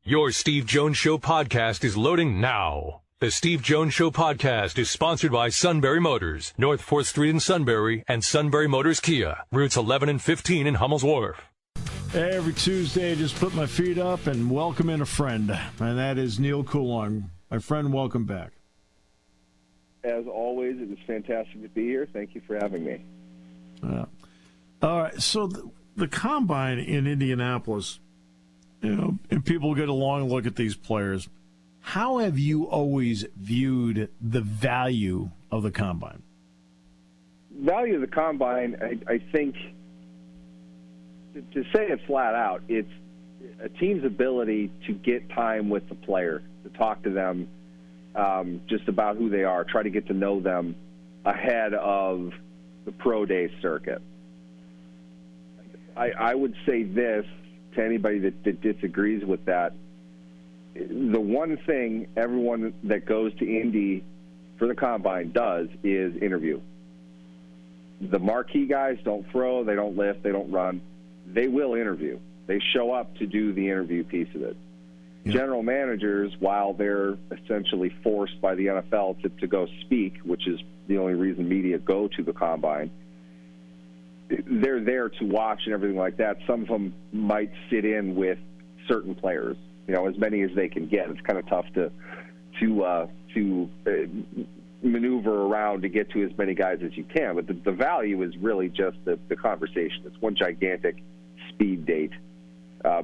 Your Steve Jones Show podcast is loading now. The Steve Jones Show podcast is sponsored by Sunbury Motors, North 4th Street in Sunbury, and Sunbury Motors Kia, routes 11 and 15 in Hummel's Wharf. Every Tuesday, I just put my feet up and welcome in a friend, and that is Neal Coolong. My friend, welcome back. As always, it is fantastic to be here. Thank you for having me. All right, so the Combine in Indianapolis, and people get a long look at these players. How have you always viewed the value of the Combine? Value of the Combine, I think, to say it flat out, it's a team's ability to get time with the player, to talk to them just about who they are, try to get to know them ahead of the pro day circuit. I would say this to anybody that disagrees with that. The one thing everyone that goes to Indy for the Combine does is interview. The marquee guys don't throw, they don't lift, they don't run. They will interview. They show up to do the interview piece of it. Yeah. General managers, while they're essentially forced by the NFL to go speak, which is the only reason media go to the Combine, they're there to watch and everything like that. Some of them might sit in with certain players, as many as they can get. It's kind of tough to maneuver around to get to as many guys as you can. But the value is really just the conversation. It's one gigantic speed date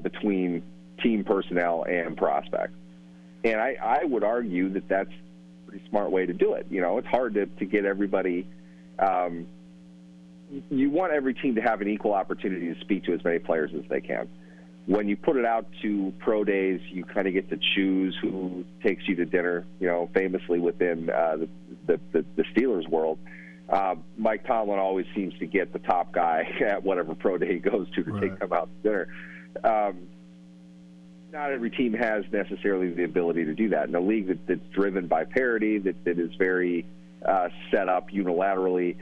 between team personnel and prospects. And I would argue that that's a pretty smart way to do it. It's hard to get everybody. You want every team to have an equal opportunity to speak to as many players as they can. When you put it out to pro days, you kind of get to choose who takes you to dinner. Famously within the Steelers world, Mike Tomlin always seems to get the top guy at whatever pro day he goes to right. Take them out to dinner. Not every team has necessarily the ability to do that. In a league that's driven by parity, that is very set up unilaterally,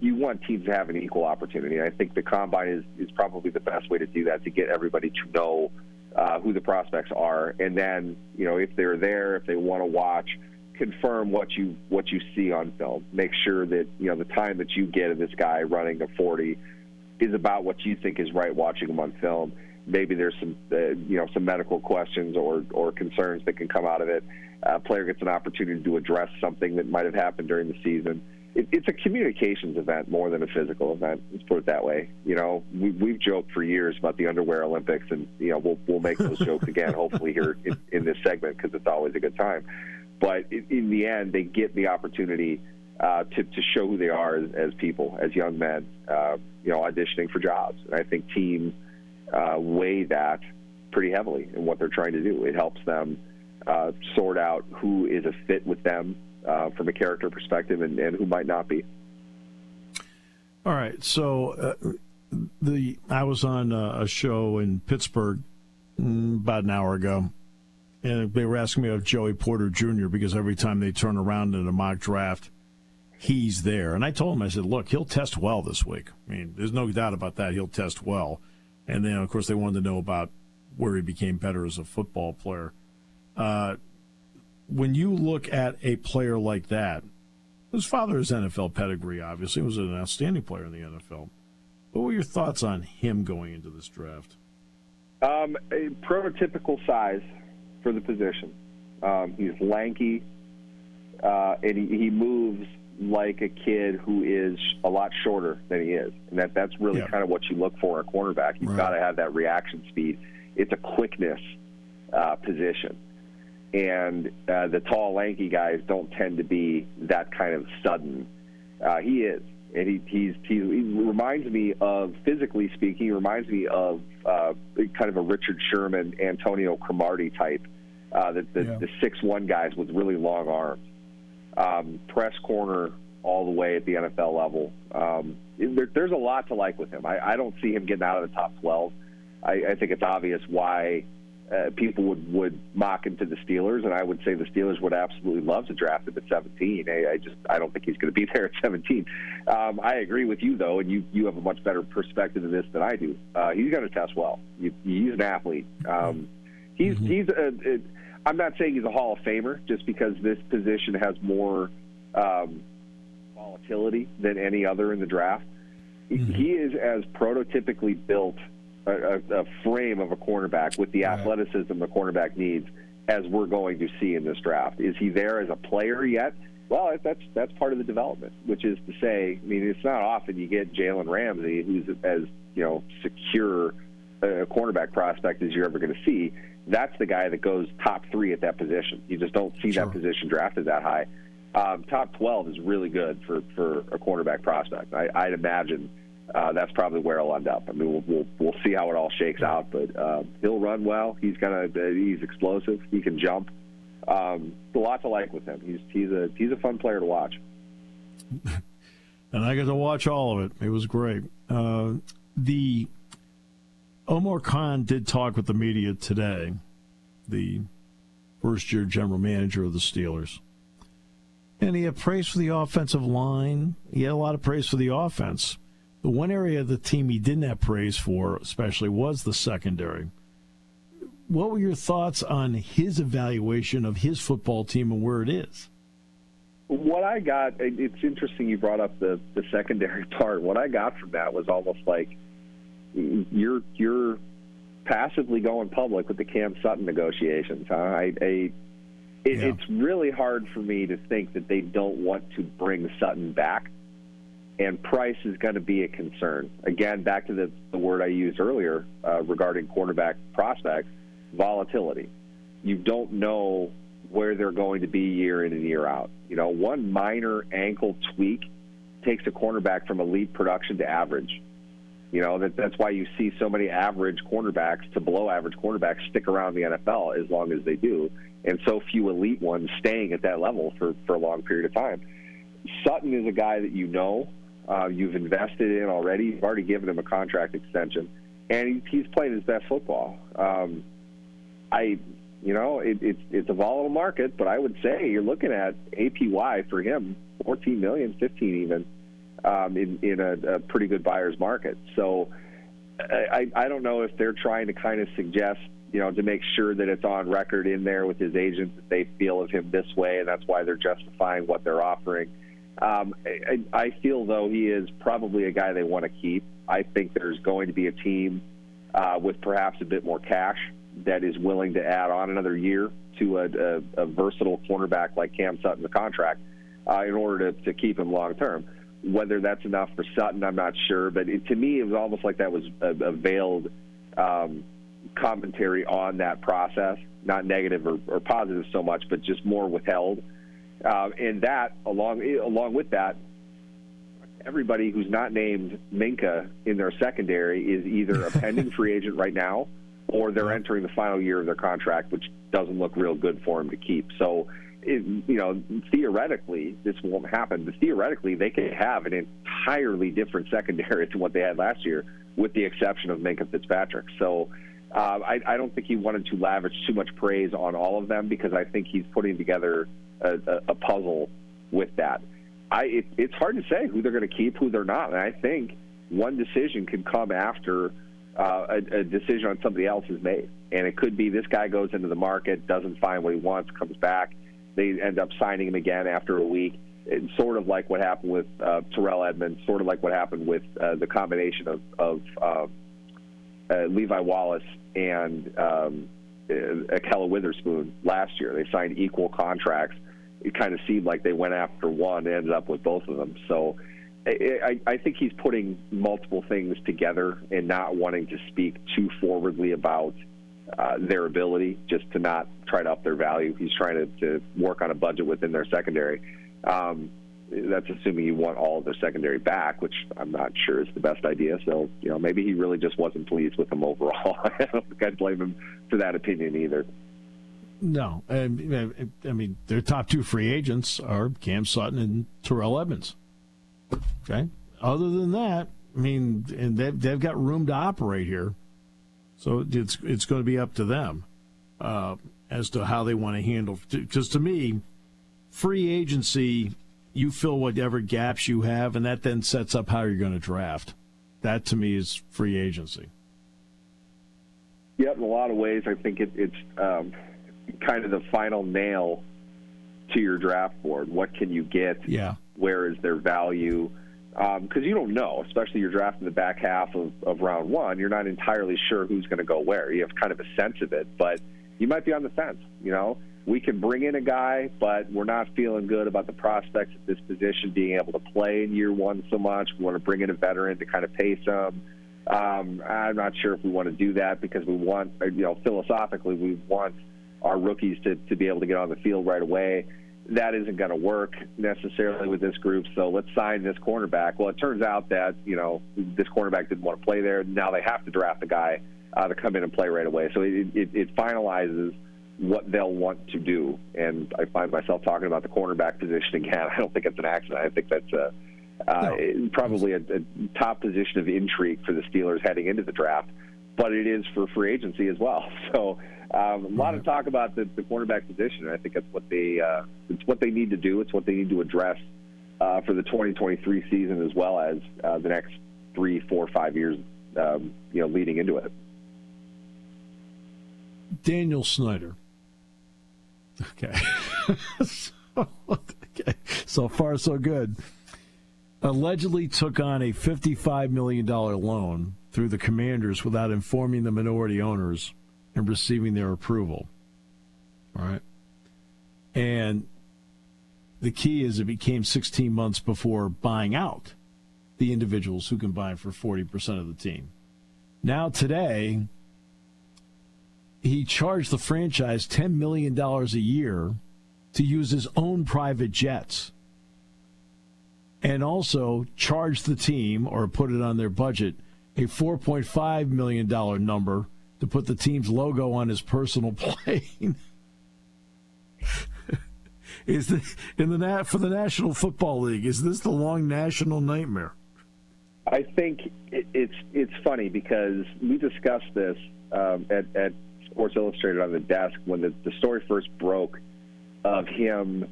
you want teams to have an equal opportunity. I think the Combine is probably the best way to do that, to get everybody to know who the prospects are. And then, if they're there, if they want to watch, confirm what you see on film. Make sure that, the time that you get of this guy running a 40 is about what you think is right watching him on film. Maybe there's some, some medical questions or concerns that can come out of it. A player gets an opportunity to address something that might have happened during the season. It's a communications event more than a physical event. Let's put it that way. We've joked for years about the underwear Olympics, and we'll make those jokes again, hopefully here in this segment, because it's always a good time. But in the end, they get the opportunity to show who they are as people, as young men, auditioning for jobs. And I think teams weigh that pretty heavily in what they're trying to do. It helps them sort out who is a fit with them from a character perspective and who might not be. All right. So I was on a show in Pittsburgh about an hour ago, and they were asking me about Joey Porter Jr. because every time they turn around in a mock draft, he's there. And I told him, I said, look, he'll test well this week. I mean, there's no doubt about that. He'll test well. And then, of course, they wanted to know about where he became better as a football player. When you look at a player like that, his father has NFL pedigree, obviously. He was an outstanding player in the NFL. What were your thoughts on him going into this draft? A prototypical size for the position. He's lanky, and he moves like a kid who is a lot shorter than he is. And that's really kind of what you look for in a cornerback. You've got to have that reaction speed. It's a quickness position. And the tall, lanky guys don't tend to be that kind of sudden. He is. And he reminds me of, physically speaking, he reminds me of kind of a Richard Sherman, Antonio Cromartie type, the 6'1" guys with really long arms. Press corner all the way at the NFL level. There's a lot to like with him. I don't see him getting out of the top 12. I think it's obvious why people would mock him to the Steelers, and I would say the Steelers would absolutely love to draft him at 17. I don't think he's going to be there at 17. I agree with you, though, and you have a much better perspective of this than I do. He's going to test well. He's an athlete. I'm not saying he's a Hall of Famer just because this position has more volatility than any other in the draft. He is as prototypically built a frame of a cornerback with the athleticism the cornerback needs as we're going to see in this draft. Is he there as a player yet? Well, that's part of the development, which is to say, I mean, it's not often you get Jalen Ramsey, who's as secure a cornerback prospect as you're ever going to see. That's the guy that goes top 3 at that position. You just don't see that position drafted that high. Top 12 is really good for a cornerback prospect. I'd imagine that's probably where he'll end up. I mean, we'll see how it all shakes out, but he'll run well. He's explosive. He can jump. A lot to like with him. He's a fun player to watch. And I got to watch all of it. It was great. The Omar Khan did talk with the media today, the first-year general manager of the Steelers. And he had praise for the offensive line. He had a lot of praise for the offense. The one area of the team he didn't have praise for, especially, was the secondary. What were your thoughts on his evaluation of his football team and where it is? What I got, it's interesting you brought up the secondary part. What I got from that was almost like you're passively going public with the Cam Sutton negotiations. Huh? It's really hard for me to think that they don't want to bring Sutton back, and price is going to be a concern. Again, back to the word I used earlier regarding quarterback prospects, volatility. You don't know where they're going to be year in and year out. One minor ankle tweak takes a cornerback from elite production to average. That's why you see so many average cornerbacks to below average cornerbacks stick around the NFL as long as they do, and so few elite ones staying at that level for a long period of time. Sutton is a guy that you've invested in already. You've already given him a contract extension, and he's played his best football. It's a volatile market, but I would say you're looking at APY for him, $14 million, $15 even, in a pretty good buyer's market. So I don't know if they're trying to kind of suggest, to make sure that it's on record in there with his agent that they feel of him this way, and that's why they're justifying what they're offering. I feel, though, he is probably a guy they want to keep. I think there's going to be a team with perhaps a bit more cash that is willing to add on another year to a versatile cornerback like Cam Sutton's contract in order to keep him long term. Whether that's enough for Sutton, I'm not sure. But to me, it was almost like that was a veiled commentary on that process, not negative or positive so much, but just more withheld. And that, along with that, everybody who's not named Minka in their secondary is either a pending free agent right now, or they're entering the final year of their contract, which doesn't look real good for them to keep. So, theoretically, this won't happen. But theoretically, they could have an entirely different secondary to what they had last year, with the exception of Minka Fitzpatrick. So, I don't think he wanted to lavish too much praise on all of them, because I think he's putting together a puzzle with that. It's hard to say who they're going to keep, who they're not. And I think one decision can come after a decision on somebody else is made. And it could be this guy goes into the market, doesn't find what he wants, comes back. They end up signing him again after a week. It's sort of like what happened with Terrell Edmonds, sort of like what happened with the combination of Levi Wallace and Akella Witherspoon last year. They signed equal contracts. It kind of seemed like they went after one and ended up with both of them. So I think he's putting multiple things together and not wanting to speak too forwardly about their ability, just to not try to up their value. He's trying to work on a budget within their secondary. That's assuming you want all of their secondary back, which I'm not sure is the best idea. So, maybe he really just wasn't pleased with them overall. I don't think I'd blame him for that opinion either. No. I mean, their top two free agents are Cam Sutton and Terrell Edmonds. Okay? Other than that, I mean, and they've got room to operate here. So it's going to be up to them as to how they want to handle. Because to me, free agency, you fill whatever gaps you have, and that then sets up how you're going to draft. That, to me, is free agency. Yep, in a lot of ways, I think it's kind of the final nail to your draft board. What can you get? Yeah. Where is their value? Because you don't know, especially you're drafting the back half of round one. You're not entirely sure who's going to go where. You have kind of a sense of it, but you might be on the fence. We can bring in a guy, but we're not feeling good about the prospects at this position being able to play in year one so much. We want to bring in a veteran to kind of pace them. I'm not sure if we want to do that because we want, philosophically, we want our rookies to be able to get on the field right away. That isn't going to work necessarily with this group, so let's sign this cornerback. Well, it turns out that, this cornerback didn't want to play there. Now they have to draft a guy to come in and play right away. So it finalizes what they'll want to do. And I find myself talking about the cornerback position again. I don't think it's an accident. I think that's probably a top position of intrigue for the Steelers heading into the draft, but it is for free agency as well. So a lot of talk about the cornerback position. I think it's what they need to do. It's what they need to address for the 2023 season as well as the next 3, 4, 5 years, leading into it. Daniel Snyder. Okay. So far, so good. Allegedly took on a $55 million loan through the Commanders without informing the minority owners and receiving their approval. All right. And the key is it became 16 months before buying out the individuals who can buy for 40% of the team. Now, today, he charged the franchise $10 million a year to use his own private jets and also charged the team, or put it on their budget, a $4.5 million number to put the team's logo on his personal plane. For the National Football League, is this the long national nightmare? I think it's funny because we discussed this at Sports Illustrated on the desk when the story first broke of him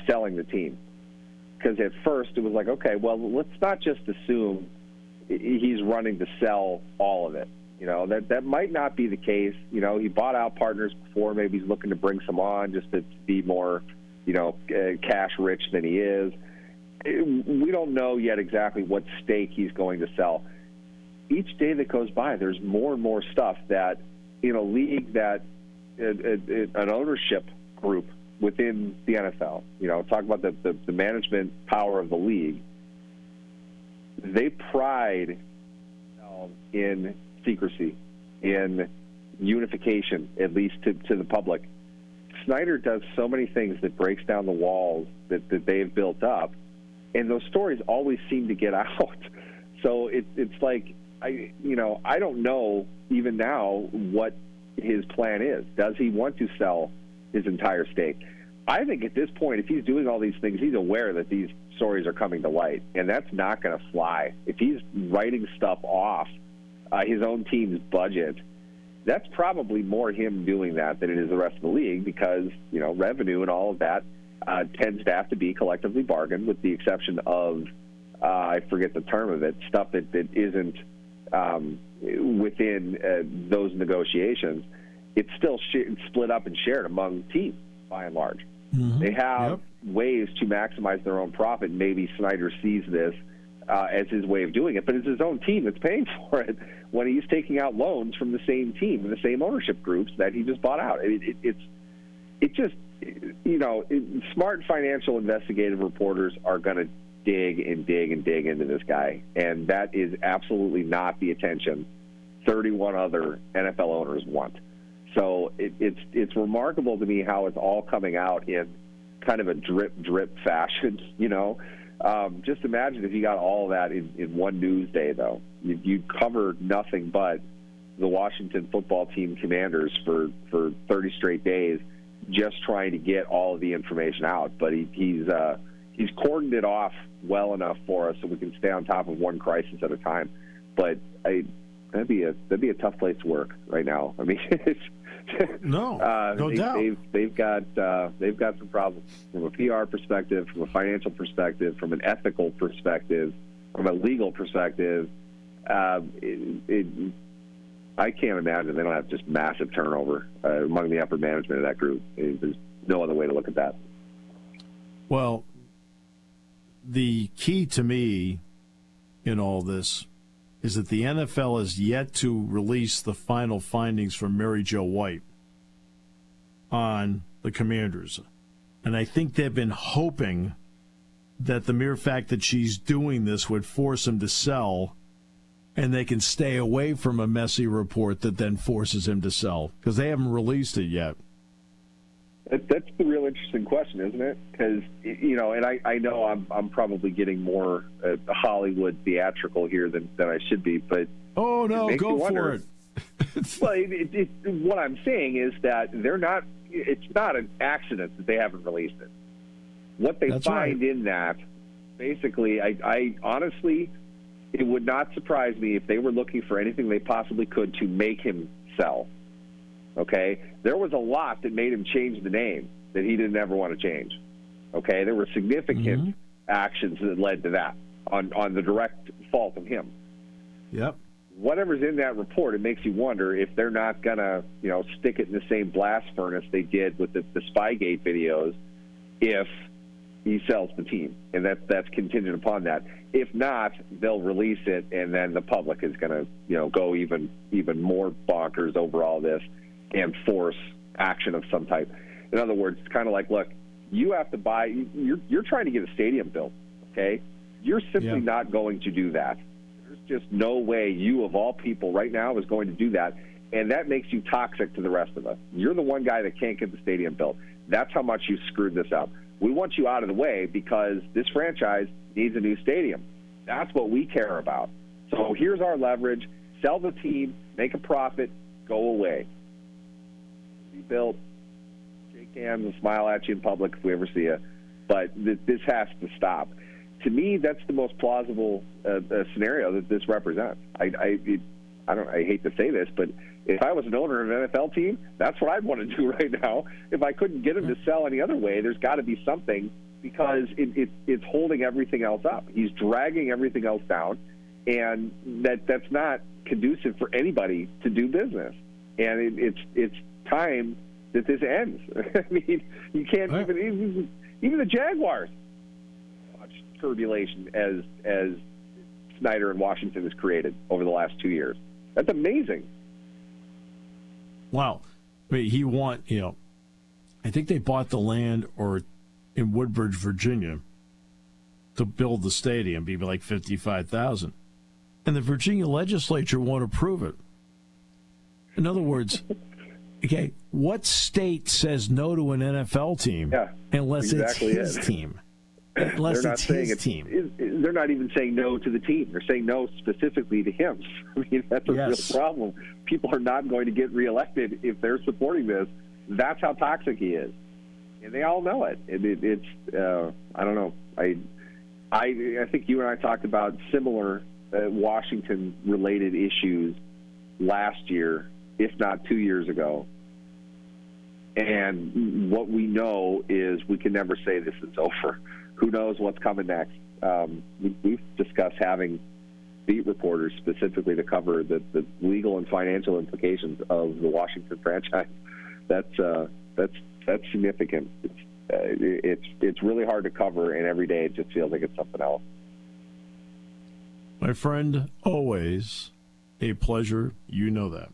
selling the team. Because at first it was like, okay, well, let's not just assume he's running to sell all of it. That might not be the case. He bought out partners before. Maybe he's looking to bring some on just to be more, cash rich than he is. We don't know yet exactly what stake he's going to sell. Each day that goes by, there's more and more stuff that in a league that an ownership group within the NFL, talk about the management power of the league, they pride themselves in secrecy, in unification, at least to the public. Snyder does so many things that breaks down the walls that they've built up, and those stories always seem to get out. So it's like, I don't know even now what his plan is. Does he want to sell his entire stake? I think at this point, if he's doing all these things, he's aware that these stories are coming to light, and that's not going to fly. If he's writing stuff off his own team's budget, that's probably more him doing that than it is the rest of the league because, revenue and all of that tends to have to be collectively bargained with the exception of, I forget the term of it, stuff that isn't within those negotiations. It's still split up and shared among teams by and large. Mm-hmm. They have ways to maximize their own profit. Maybe Snyder sees this as his way of doing it, but it's his own team that's paying for it when he's taking out loans from the same team and the same ownership groups that he just bought out. Smart financial investigative reporters are going to dig and dig and dig into this guy, and that is absolutely not the attention 31 other NFL owners want. So it's remarkable to me how it's all coming out in kind of a drip fashion, Just imagine if you got all of that in one news day, though. You'd cover nothing but the Washington football team Commanders for 30 straight days just trying to get all of the information out. But he's cordoned it off well enough for us so we can stay on top of one crisis at a time. But that'd be a tough place to work right now. I mean, no doubt. They've got some problems from a PR perspective, from a financial perspective, from an ethical perspective, from a legal perspective. I can't imagine they don't have just massive turnover among the upper management of that group. There's no other way to look at that. Well, the key to me in all this is that the NFL has yet to release the final findings from Mary Jo White on the Commanders. And I think they've been hoping that the mere fact that she's doing this would force him to sell, and they can stay away from a messy report that then forces him to sell, because they haven't released it yet. That's the real interesting question, isn't it? Because, and I know I'm probably getting more Hollywood theatrical here than I should be, but oh no, go for it. Well, what I'm saying is that they're not. It's not an accident that they haven't released it. What they find in that, basically, I honestly, it would not surprise me if they were looking for anything they possibly could to make him sell. Okay? There was a lot that made him change the name that he didn't ever want to change. Okay? There were significant actions that led to that on the direct fault of him. Yep. Whatever's in that report, it makes you wonder if they're not going to, stick it in the same blast furnace they did with the Spygate videos if he sells the team. And that's contingent upon that. If not, they'll release it, and then the public is going to, go even more bonkers over all this and force action of some type. In other words, it's kind of like, look, you have to buy, you're trying to get a stadium built, okay? You're simply not going to do that. There's just no way you, of all people right now, is going to do that, and that makes you toxic to the rest of us. You're the one guy that can't get the stadium built. That's how much you screwed this up. We want you out of the way because this franchise needs a new stadium. That's what we care about. So here's our leverage. Sell the team, make a profit, go away. Be built, shake hands and smile at you in public if we ever see you. But this has to stop. To me, that's the most plausible scenario that this represents. I hate to say this, but if I was an owner of an NFL team, that's what I'd want to do right now. If I couldn't get him to sell any other way, there's got to be something, because it's holding everything else up. He's dragging everything else down, and that's not conducive for anybody to do business. And it's time that this ends. I mean, you can't even the Jaguars watch turbulation as Snyder in Washington has created over the last 2 years. That's amazing. Wow. I mean, I think they bought the land in Woodbridge, Virginia, to build the stadium, be like $55,000. And the Virginia legislature won't approve it. In other words, okay, what state says no to an NFL team unless it's his team? Unless it's his team. They're not even saying no to the team. They're saying no specifically to him. I mean, that's a real problem. People are not going to get reelected if they're supporting this. That's how toxic he is. And they all know it. It's I don't know. I think you and I talked about similar Washington-related issues last year, if not 2 years ago. And what we know is we can never say this is over. Who knows what's coming next? We've discussed having beat reporters specifically to cover the legal and financial implications of the Washington franchise. That's significant. It's really hard to cover, and every day it just feels like it's something else. My friend, always a pleasure. You know that.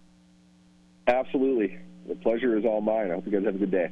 Absolutely. The pleasure is all mine. I hope you guys have a good day.